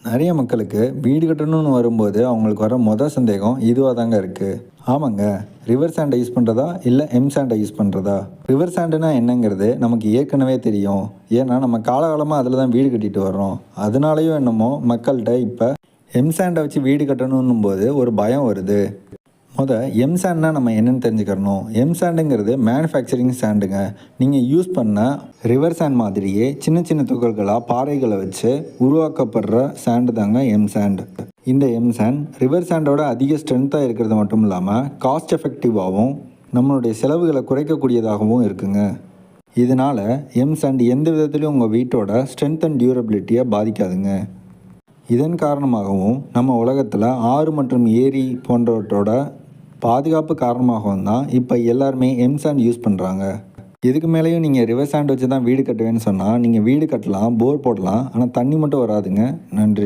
நிறைய மக்களுக்கு வீடு கட்டணும்னு வரும்போது அவங்களுக்கு வர மொதல் சந்தேகம் இதுவாக தாங்க இருக்குது. ஆமாங்க, ரிவர் சாண்டை யூஸ் பண்ணுறதா இல்லை எம் சாண்டை யூஸ் பண்ணுறதா? ரிவர் சாண்டுனா என்னங்கிறது நமக்கு ஏற்கனவே தெரியும். ஏன்னா நம்ம காலகாலமாக அதில் தான் வீடு கட்டிட்டு வர்றோம். அதனாலேயும் என்னமோ மக்கள்கிட்ட இப்போ எம் சாண்டை வச்சு வீடு கட்டணும் போது ஒரு பயம் வருது. எம் சாண்ட்னா நம்ம என்னென்னு தெரிஞ்சுக்கிறணும். M சாண்டுங்கிறது manufacturing சாண்டுங்க. நீங்கள் யூஸ் பண்ண ரிவர் சாண்ட் மாதிரியே சின்ன சின்ன துகள்களாக பாறைகளை வச்சு உருவாக்கப்படுற சாண்டு தாங்க எம் சாண்ட். இந்த எம் சாண்ட் ரிவர் சாண்டோட அதிக ஸ்ட்ரென்த்தாக இருக்கிறது மட்டும் இல்லாமல் காஸ்ட் எஃபெக்டிவாகவும் நம்மளுடைய செலவுகளை குறைக்கக்கூடியதாகவும் இருக்குங்க. இதனால் எம் சாண்ட் எந்த விதத்துலையும் உங்கள் வீட்டோட ஸ்ட்ரென்த் அண்ட் டியூரபிலிட்டியை பாதிக்காதுங்க. இதன் காரணமாகவும் நம்ம உலகத்தில் ஆறு மற்றும் ஏரி போன்றவற்றோட பாதுகாப்பு காரணமாகவும் தான் இப்போ எல்லாருமே எம் சாண்ட் யூஸ் பண்ணுறாங்க. இதுக்கு மேலேயும் நீங்கள் ரிவர் சாண்ட் வச்சு தான் வீடு கட்டுவேன்னு சொன்னால் நீங்கள் வீடு கட்டலாம், போர் போடலாம், ஆனால் தண்ணி மட்டும் வராதுங்க. நன்றி.